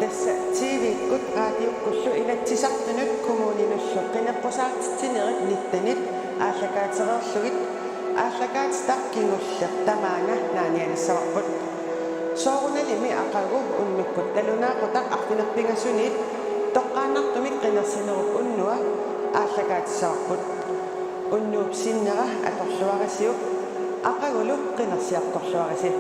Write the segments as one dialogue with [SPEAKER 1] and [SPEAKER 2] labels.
[SPEAKER 1] Tässä TV-kut raadiokkussu ilatsisartunut kommuninussu qinappusaartittinerit nittanit ааллакаатсереерлугит ааллакаатстаркингуллер тамаанга нааниалиссаварпут соорунalimi aqagu unnukкут талунаақутақ артинерпингасунит тоққааннартумик қинерсинеруп уннуа ааллакаатиссаварпут уннууп синнера аторлуарисиуп aqagulu qinерсиарторлуариси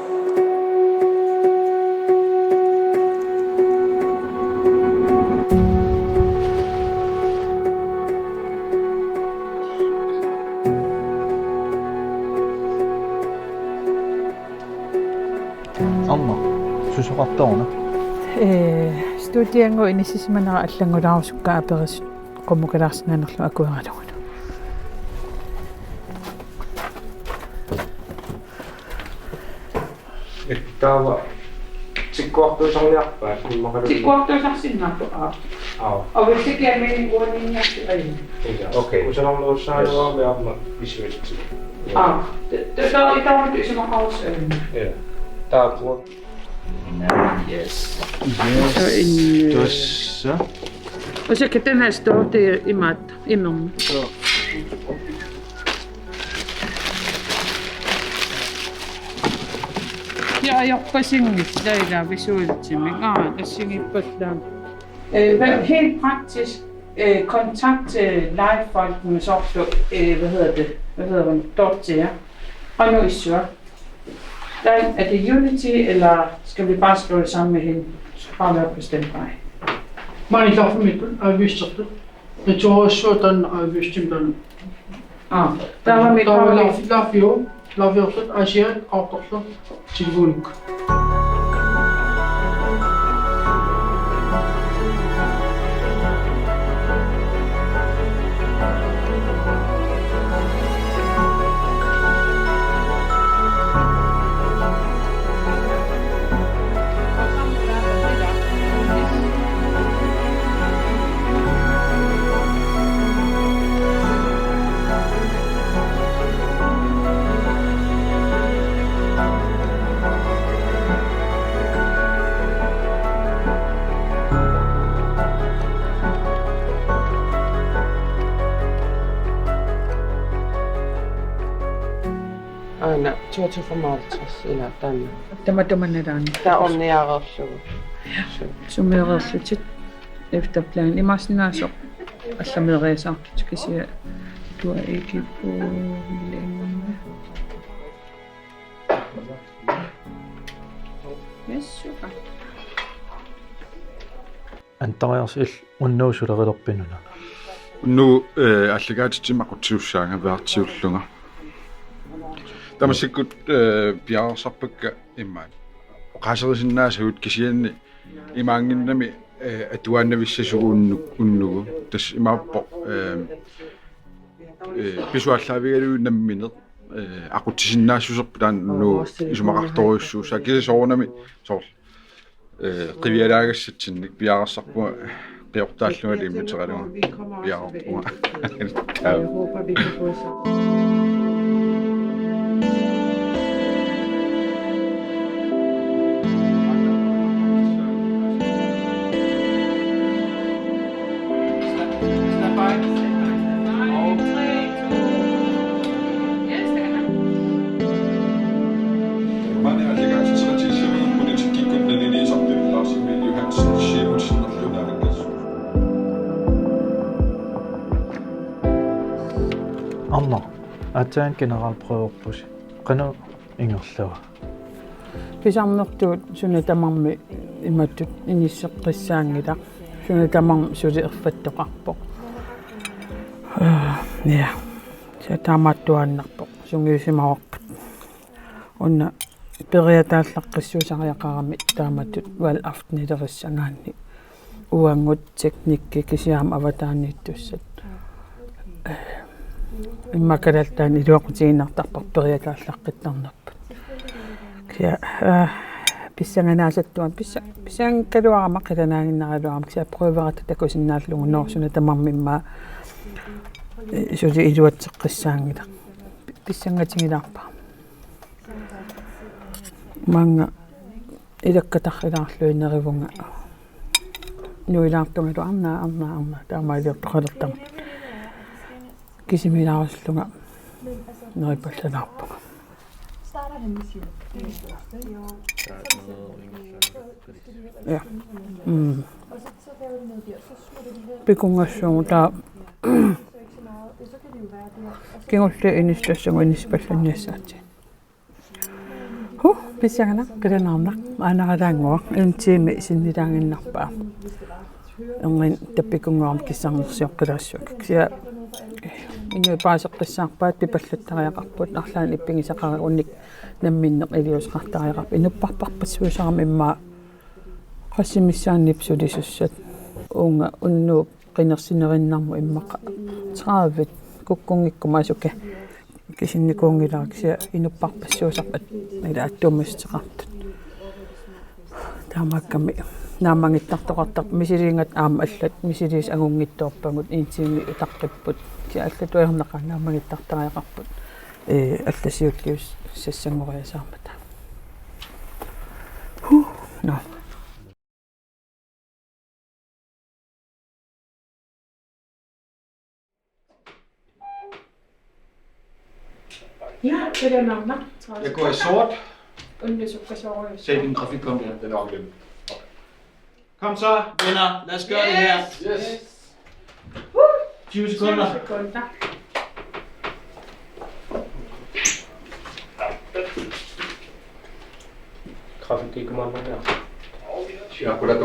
[SPEAKER 2] Anna, susuqartoruna.
[SPEAKER 3] Studiango inissisimanera allangulaarusukka aperis qommukalarsinaanerlu akueralugunu.
[SPEAKER 4] Taava tikkuartuusarliarpaa immoqalu.
[SPEAKER 3] Tikkuartuusarsinnaartu Ovissikiamin uoninniartu ayin.
[SPEAKER 4] Okay. Usanarluussaanuarliarma ismit.
[SPEAKER 3] Tää itaamut isimaqarus ayin.
[SPEAKER 4] Ja. Taapua.
[SPEAKER 2] Yes.
[SPEAKER 3] Tuossa. Osikka tänään stohti imat immermu. Ja jokkasingit leila visuultsimik. Tassingipatlaan. Helt praktisk kontakt til livefolkene så opstå, hvad hedder det, Dorthea og nu i Sør. Er det Unity, eller skal vi bare skrive det sammen med hende? Så bare være på standby.
[SPEAKER 5] Mani lafmitten avisterte. Det tog sådan avistingen.
[SPEAKER 3] Der var mit
[SPEAKER 5] lafio, lafiosat asiat afterslag til vunik.
[SPEAKER 1] Aina 255 ila tanna.
[SPEAKER 3] Tamatumanaran.
[SPEAKER 1] Tää on niarerlugu.
[SPEAKER 3] Summeererlutit efter plan imarsinaasuq алламеериасаартут кисиа туа экипуулинга. Яссука.
[SPEAKER 2] Антариарсил уннуусулериlerpinuna.
[SPEAKER 6] Nu аллагаатитсимақутсиуссаага веартиуллунга. Тамасиккут пиарсарпакка иммаат. Qaserisinnaasugut kisianni imaanginnami atuannavissasugu unnugu tas imaappo pisuallaavigalu nammineq aqutisinnaasusserpu taannu isumaqartoriussuusa kisasoornami soor qivialaagassatsinnik piarassarpua qiortaallugali immuteqalunga piarorpua.
[SPEAKER 3] Jeg håber vi kan få sammen.
[SPEAKER 2] Anna, atään generalprøverpusi. Qanu ingerlua.
[SPEAKER 3] Pisarnertuut sunatamarmi imattut inisseqqissaangila sunatamarm suli erfattoqarpoq. Ja. Se taamattuannarpoq sungiusimawarput. Onna periataallaqqissuusariaqarami taamatut wal aftnilerissangaanni. Uangut teknikki kisiam avataanniittussat. Immakalaaltaan iluaqutiinartarpar periataallaqqittarnerput. Ja pissanganaasattuan pissang kaluarama qilanaanginnaruarama kisa prøverata takusinnaallugu noorsunatamarmimmaa suli iluatseqqissaangila pissangatingilarpa manga ilakkatarrilaarluinnerivunga nuilaartungalu arna taamailiortoqalertam kisimilaarusluga neripallanarpuga ja pikungassugu taa kingulle inistassungu inispallanniassaati писагана каланаарнақ аанаралаангуа интиими синнилаангиннарпаа энгин таппикунгуарм киссарнерсиоққилаассуак кися инуи паасеққиссаарпаат пипаллаттариақарпут арлаан иппигисақара унник намминнеқ илиусеқартариақарп инуппарпарпассуусарами имма qassимиссааннипсулисуссат уунга уннуу qinерсинериннарму иммақа траавит куккунгиккумаасука кисинникуунгилааркися инуппарпассуусарпат ила аттуумастеқартут таамаакками наамангиттартоқартар мисилиингат аама аллат мисилиис агунгитторпагут иитсиими утаққиппут кися аллатуернеқа наамангиттартариақарпут алласиуллиус сассангориасаармата но Ja, det er navnet.
[SPEAKER 6] Jeg går i sort.
[SPEAKER 3] Se
[SPEAKER 6] din grafik kom der. Den er oplevet.
[SPEAKER 7] Kom så, venner. Lad os gøre det her.
[SPEAKER 6] Yes.
[SPEAKER 7] 20 sekunder.
[SPEAKER 4] Grafikkommando der.
[SPEAKER 6] Ja, kunne det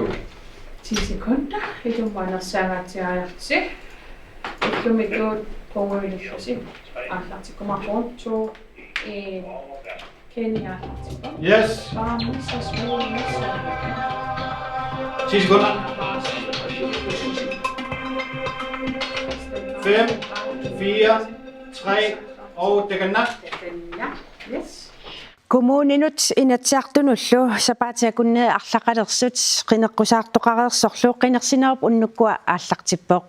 [SPEAKER 3] 10 sekunder. Itu mana sangat saya. Itu mikro pengurus. Atlantico to Kenya.
[SPEAKER 7] Yes. 10 sekunder. 5, 4, 3 og det kan nok.
[SPEAKER 3] Yes.
[SPEAKER 8] Kommuninut inatsiartunullu sapaatiakunne арлақалерсут qinеққусаартоқарерсорлу qinерсинеруп уннуккуа ааллартиппоқ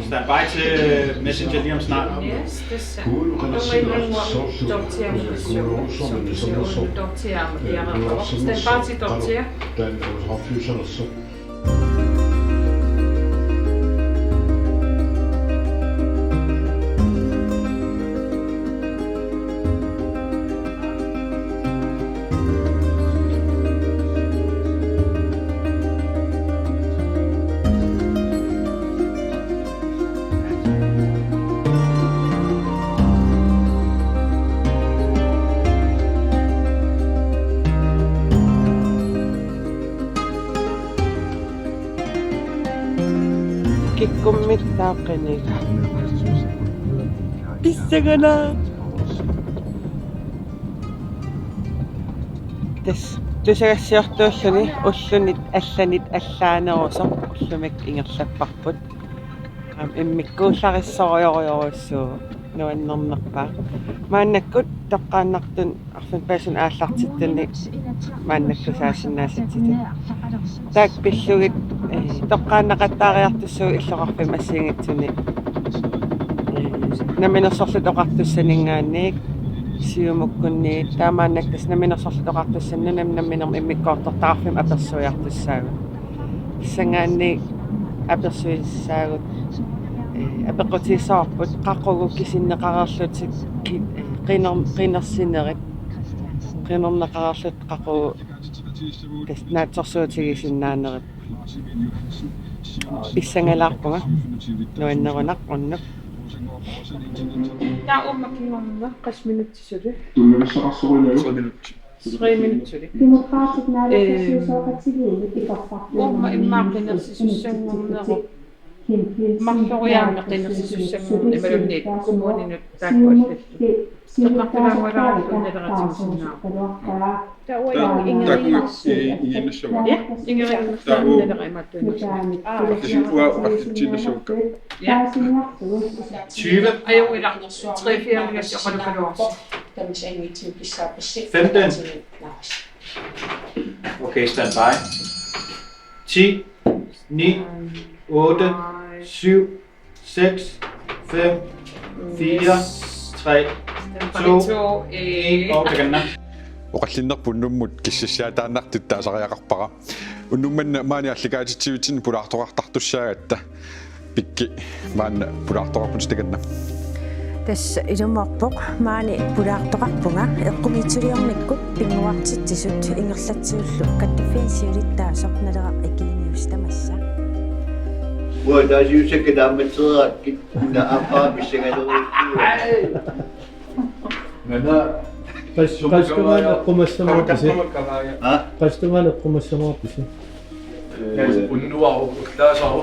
[SPEAKER 7] Stand by til Messenger lige om snart.
[SPEAKER 3] Yes, det er
[SPEAKER 1] kikkummittaaqqinika pissagana tas tusagassiortuulluni ullunit allanit allaaneruso ullumik ingerlapparput immikkuullarissorioriorissuu nuannernerpaa maannakkut toqqaannartun arlun paasun aallartittunni maannakku saassinnaasatiti taak pillugit toqqaannaqattaariartussuu illoqarpim assiingitsuni naminersorlut oqartussaningaanniik siumukkunni taamaannakkas naminersorlut oqartussannunam namminerm immikkoortortararfim apersuiartussaagut sangaanni apersuissaagut apequtiissaarput qaqquguk kisinneqarerlutik qinersinerit qinerneqarerlut qaqqu naatsorsuutigisinnaannerit issangalaarpunga nuannerunaq unnuk
[SPEAKER 3] Ja, ummakingorna 3 minuuttisuli.
[SPEAKER 6] 3
[SPEAKER 3] minuuttisuli. Umma immaaqqinersisussanngorneru Marloriaanne qinersisussanngorne imalunniit kommuninut taakkuallallu. Teqqartulaangualaarluunnaleratigisinnaaq. Ja, ingerinnersuunnaleraimattuunnersuunnaaq. Ja.
[SPEAKER 7] 20.
[SPEAKER 3] Ajuilarnersu 3-4 minuuttia qolukaluarsi.
[SPEAKER 7] 15. Okay, stand by. 10, 9, 8, 7, 6, 5, 4, 3, 2, 1 og det kan nok.
[SPEAKER 9] oqallinnerpu nummut kississiataannartut taasariaqarpara unnummanna maani allikaatitsivitsin pulaartoqartartussaagatta pikki maanna pulaartoqarput takanna
[SPEAKER 8] tässä ilumorpoq maani pulaartoqarpunga eqqumitsuliornikkut pinguartitsisut ingerlatsiullu kattuffiansiulittaasoq naleraq ikiliniustamassa
[SPEAKER 10] Hvor der er jo sikkert der med træder, der er bare hvis jeg er
[SPEAKER 5] Qastumaana qumassamorpisi. Qastumaana qumassamorpisi.
[SPEAKER 6] Unnuaru ullaasaru.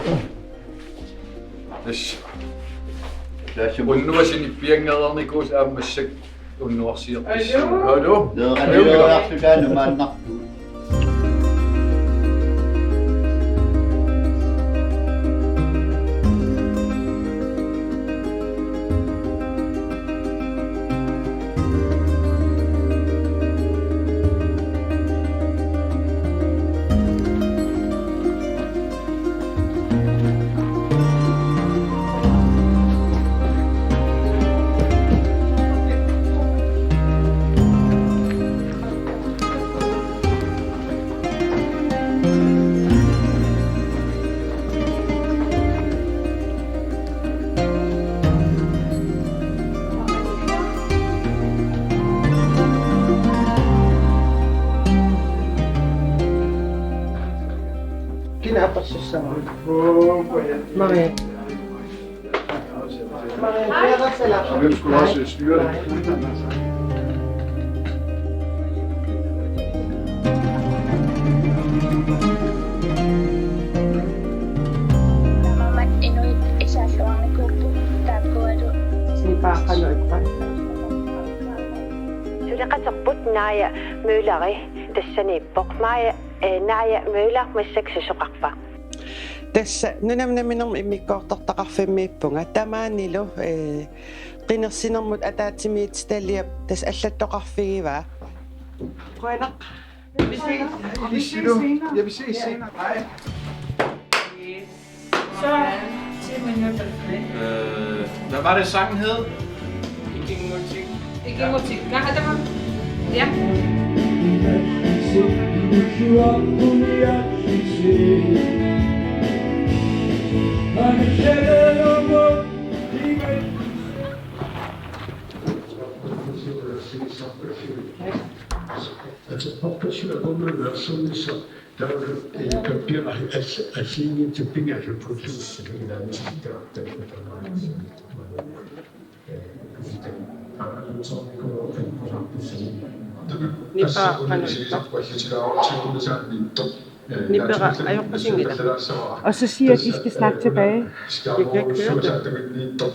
[SPEAKER 6] Unnuasinippiangerernikus aammassak unnuarsiorpissu. Hallo.
[SPEAKER 1] Kinapassussa on. Marie. Marie, hvad er
[SPEAKER 6] Hvem skulle også styre det?
[SPEAKER 8] Suliqaserput naaya møllari tassaniippoq maaya naaya møller massaksusoqarpa
[SPEAKER 1] Tässä nunamnaminnerm imikkoortortaqarfimmiippunga tamaanilu qinersinermut ataatimiitstalliap tas allattoqarfigivaa Quanaq
[SPEAKER 6] Vi ses senere. Hej.
[SPEAKER 3] Så 10 minutter.
[SPEAKER 7] Hvad var det sangen hed?
[SPEAKER 3] Ikke musik. Kan jeg have det? Ja.
[SPEAKER 1] Nipera ajoqqasingila.
[SPEAKER 8] og så siger at de skal snakke tilbage.
[SPEAKER 1] Jeg kan ikke høre det.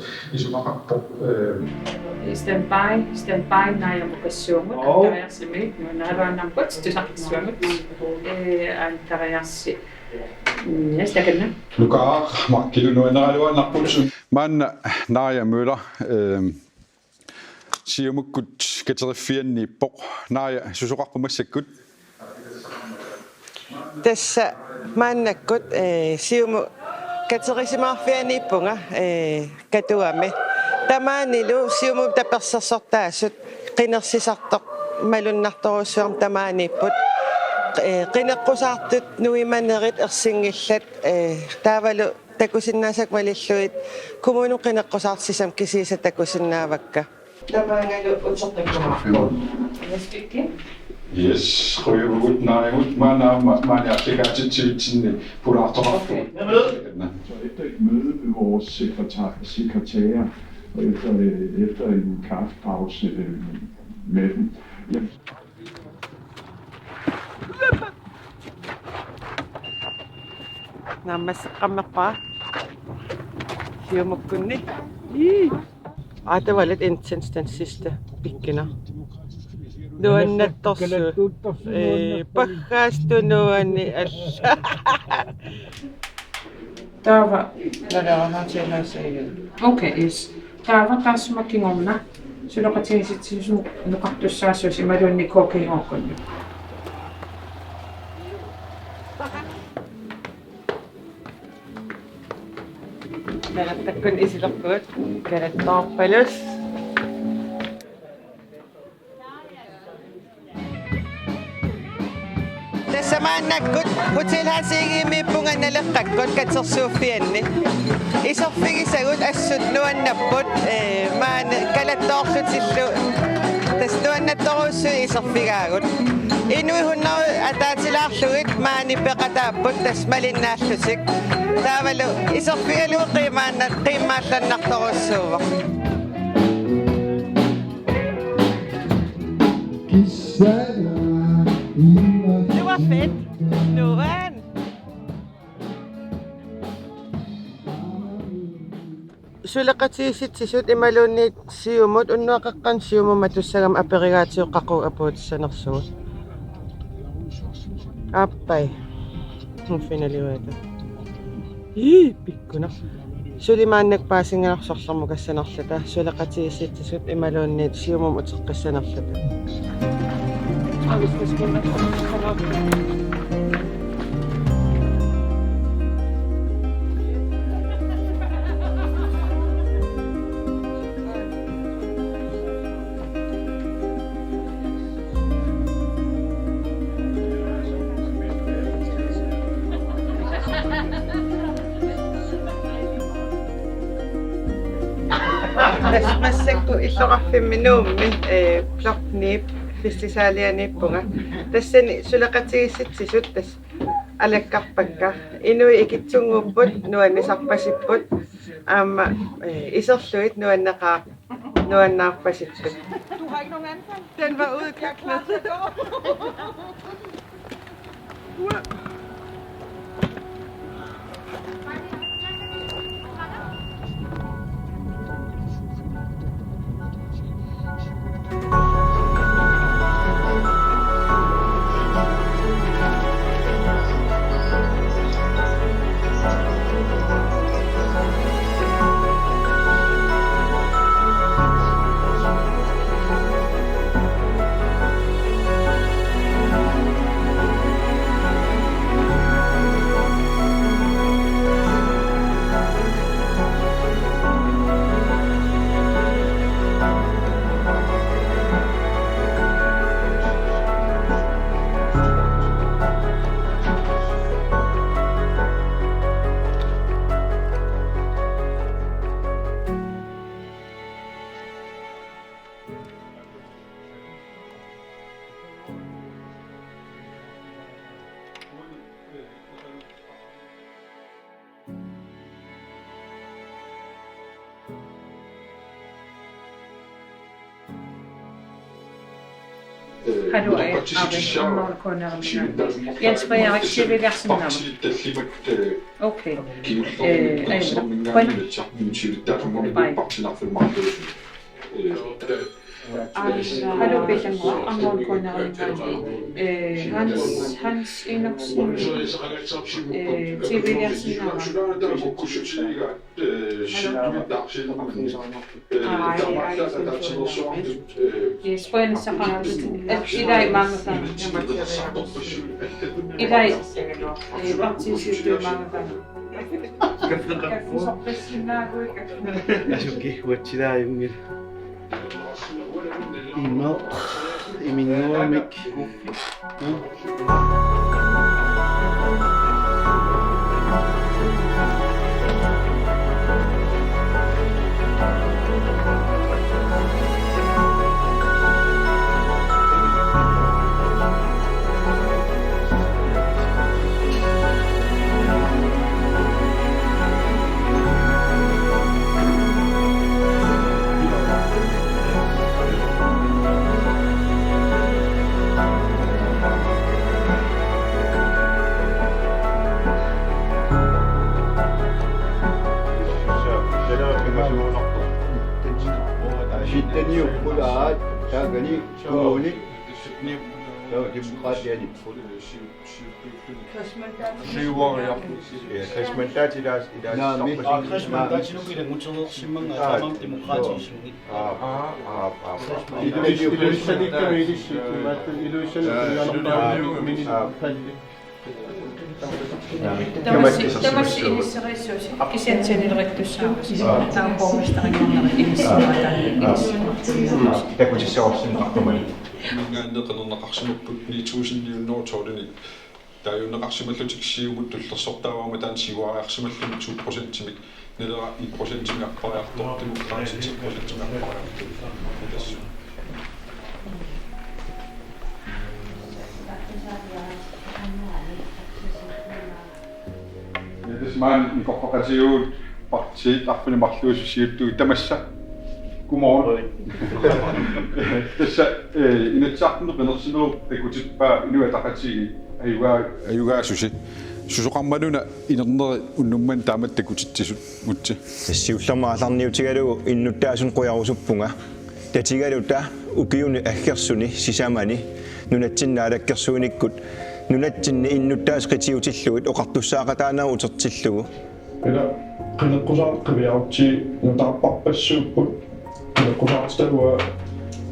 [SPEAKER 3] Standby naaya muqassuumut tariarsimik naraannamkut tisaqissuamut tariarsi Næstakanna.
[SPEAKER 9] Lugar makkilu nueneraluannarputsu maanna Naja Møller siumukkut kateriffianniippoq Naja susoqarpumassakkut
[SPEAKER 1] Tässä maannakkut siumu katerisimaarfianiippunga katuame tamaanilu siumu tapersersortaasut qinersisartoq malunnartorussuarm tamaaniipput qineqqusaartut nuimanerit ersingillat taavalu takusinnaasak malilluit kumunu qineqqusaartisam kisiisa takusinnaavakka tamaangalu utsertakkumaarpu
[SPEAKER 9] Yes, ryugut naimut maani allikaatitsivitsinni pulaartoqarpu.
[SPEAKER 11] Så efter et møde med vores sekretærer og efter en kaffepause med dem,
[SPEAKER 1] Nammasseqqammerpaa siumukkunni det var lidt intens den sidste pikkiner nuannattorsu pakkastunuanni alla
[SPEAKER 3] Tava. Okay, yes. Tava tasmakingomna. Suloqatigisitsu nuqartussaassusi malunni kokiingorkunni.
[SPEAKER 1] nagattakkun isilerpuat kalattoorpalus maannakkut hotelhaasiigimiippunganaleqqakkut katersuuffianni isorfigisagut assut nuannapput maan kalattoorlutillu tasnuannattoruussu isorfigaagut inui hunnaru ataatilaarlugit maani peqataapput tasmalinnaallusik taavalu isorfigalu qiimmaallannartoruussuuvoq. Det var fedt. Nuan. Sulaqatiisitsisut imaluunniit siumut unnuaqaqqan siumumatussagam aperigaatiuqqaqu apuutissanersugut. Appai. Finaliuata. Pikkuna. Sulimaannak paasingaarsorsormu kassanerlata sulaqatiisitsisut imaluunniit siumum uteqqissanerlata. Massekku illorarfimminuummi plorniip festisaalianiippunga tassani sulaqatigisitsisut tas alakkarpakka inui ikitsunguupput nuannisarpasipput aamma iserluit nuannaarpasipput. Du har ikke nogen anfang? Den var udkaklet.
[SPEAKER 3] Hallo, Jens Frederik, Silvegarsen. Okay. Hallo, Bejan Amon Cornell. Hans Enoksen. Silvegarsen. Yes, when Sahara. Idai Mamatan. Idai Baptiste Mamatan.
[SPEAKER 5] Acho que vou tirar Ino, Iminomic.
[SPEAKER 10] Shitani ukula tagani kuuni demokratiani. Krismentati das idas.
[SPEAKER 7] Krismentati nu gider mucho simang tamam demokratisch.
[SPEAKER 5] Illusion community, illusion
[SPEAKER 3] Tämä initiaatio kisetsenirektussaamassa. Tämä on pormestarin initiaatio.
[SPEAKER 9] Tämä on se sellaisen tahtomainen. Minä en tiedä, että on 2 niitä 1000 nuortoudeni. тааюннеқарсималлутик сиумут таан сигуариарсималлуми 2%-тимик нелера 1%-тимик аппариартор демократик 10%-тимик аппариартор тасса Desmaan inkorporatiuut partiit arpuni marluususiuttu tamassa Godmorgen. Tässä inatsartunu qinersinu ikutippaa inuataqati ayugaasusi susoqarmaluna inerneri unnumman taamat takutittisut mutsi
[SPEAKER 12] тассиуллермааларниутигалугу иннуттаасун қуярусуппунга татигалута укиуни аггерсуни сисамани нунатсиннаалаккерсуиниккут нунатсинни иннуттаас қитиутиллугит оқартуссаақатаанаа утертиллугу
[SPEAKER 11] Eller qinеққусаартқивиарутси нутарпарпассууппут qinеққусаарталуа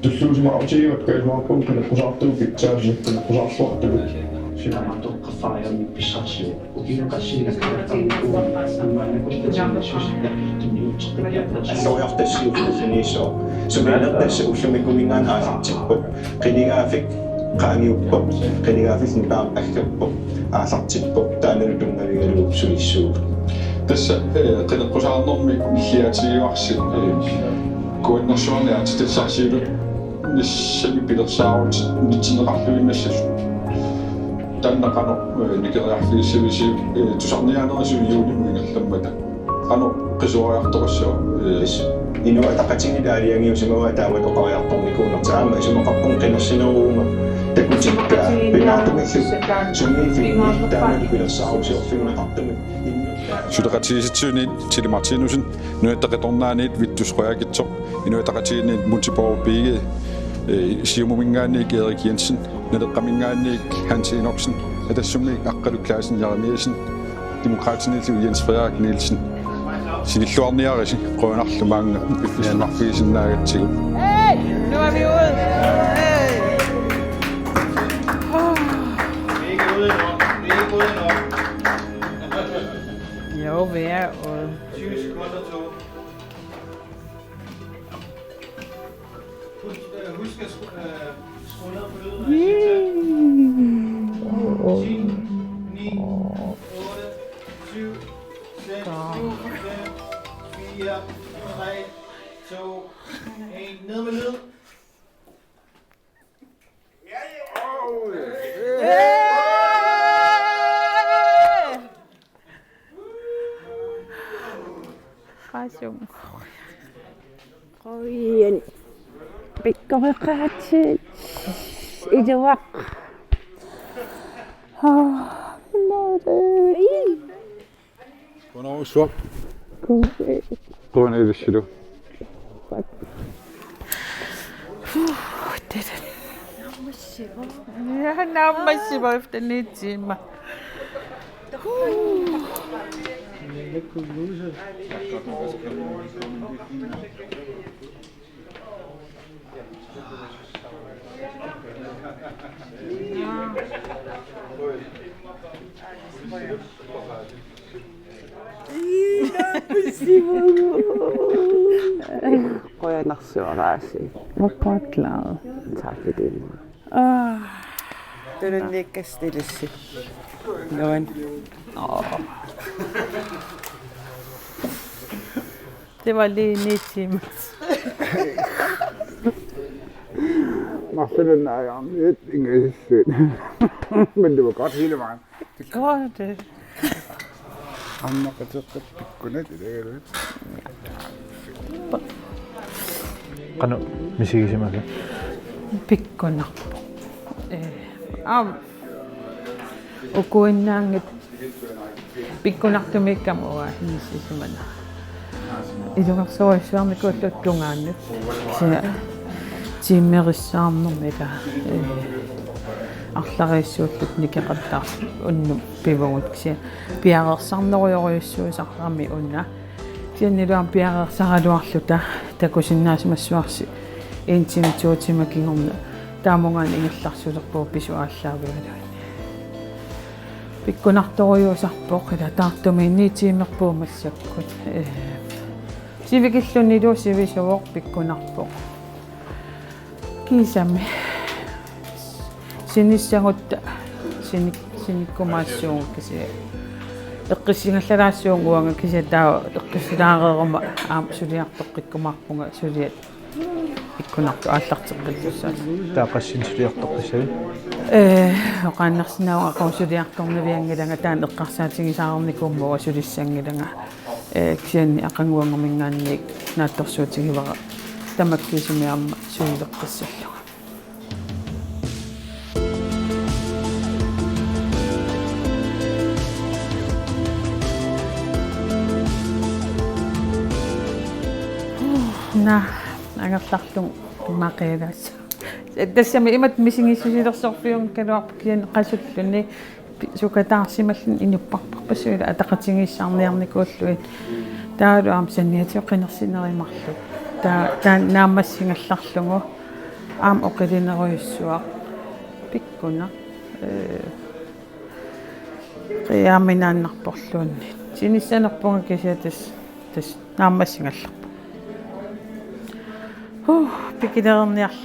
[SPEAKER 11] туллуусимаутигиват каисмаарпун qinеққусаартугу питсаасип qinеққусаарлуартугу синаматоққафааями писсарси
[SPEAKER 12] аллориартассиуффусинисоо сумиалертасса уллумиккумингаан аалартиппут қилигаафик qaangiuppo qiligaafisni taam aggerpo aalartippo taanalu tungavigaluup suissuup
[SPEAKER 9] tässä qinеққусаарнэрми миллиатигиуарси куаннерсуарниати тассарсиулу ниссами пилерсаарут нитинеқарлуиннассас таннақано никериарфигиссависи тусарниаанерису юулиммигалламмата qano qisuariartoqassua
[SPEAKER 12] инуатақатиги таалиангиусимава таамат оқариарторникуунертаама исумақарпун қинерсинеруунга такутиккаа пинаартумиллу сумииффигни таамат пилерсаарусиорфигунеқартуми
[SPEAKER 9] Sudaqatigisitsuuni Tilly Martinussen nuattaqetornaaniit vittusruagitsoq inuattaqatigiinniit multiborgerpige siumumingaanniik Erik Jensen naleqqamingaanniik Hans Enoksen atassummiik aqqalu Clausen Jeremiasen demokratinillu Jens Frederik Nielsen sinilluarniarisi qoonarlumaanga iffisinarfigisinnaagatsigu
[SPEAKER 3] Hey, nu er vi ude. Hey.
[SPEAKER 7] Ikke ude nok. Ikke ude nok.
[SPEAKER 3] Jo, vi er ude.
[SPEAKER 7] 20 sekunder to. Husk at skrue ned på lyden, når jeg siger 10, 9, 8, 7, 6, 5, 4, 3, 2, 1. Ned med lyden.
[SPEAKER 3] Rasum.
[SPEAKER 8] Qoyen. Pikkoqaatsi. Iduaq.
[SPEAKER 9] Hvornår swap?
[SPEAKER 8] Okay.
[SPEAKER 9] Qoon ilissulu
[SPEAKER 3] Det er det. Ja, namasiva efter lidt timer.
[SPEAKER 1] Qoyanarsuaraasi.
[SPEAKER 3] Vakkaatlaad.
[SPEAKER 1] Tak for det. Det er ikke stille sig. Nogen.
[SPEAKER 3] Det var lige 9 timer.
[SPEAKER 6] Marcel og jeg om lidt engelsk. Men det var godt hele vejen.
[SPEAKER 3] Det går det.
[SPEAKER 6] Han må godt så pikkunet i det, eller?
[SPEAKER 2] qanu misigisimaka
[SPEAKER 3] Pikkunarpo. Ukuinnaangit pikkunartumikkamua hiisisimana. Ilungarsuarisuarmikuulluttungaannut sia tiimmerissaarnermika арларииссууллут никеқаттаар унну пивогут sia пиареерсарнеруйориуссуисаррами унна сианнилуам пиареерсаралуарлута такусиннаасимассуарси интимитуутима кингорна таамунгаан ингилларсулерпуу писуааллаавигалуани пиккунарторуйуусарпоқ ила таартуми инниитиимерпуу массаккут сивикиллунилуу сивисуоқ пиккунарпоқ кисами синиссагутта синиккумаассуугу киси эққиссингаллалаассуунгуанга кисатаа эққиссилаареерма аама сулиартоққиккумаарпунга сулиат иккунарту ааллартеққиллуссаа
[SPEAKER 2] таақассин сулиартоққисави
[SPEAKER 3] оқааннарсинаа ақаусулиарторнавиангиланга таан эққарсаатигисаарникууммуа сулиссангиланга кисианни ақангуангамингаанник наатторсуутигивара тамаккисумиарма сулилеққиссаллуга на агерларлун маақиалаас тассами имат мисигиссусилерсорфиун калуарпу киан қасуллуни сукатаарсималлун инуппарпарпасуила атақатингиссаарниарникууллуит таалу аам санниатиоқинерсинеримарлу таа наамассингалларлугу аам оқилинеруйуссуа пиккуна қиааминааннарпорлуунни синиссанерпунга кисиатас тас наамассингалларпу пикилерниарла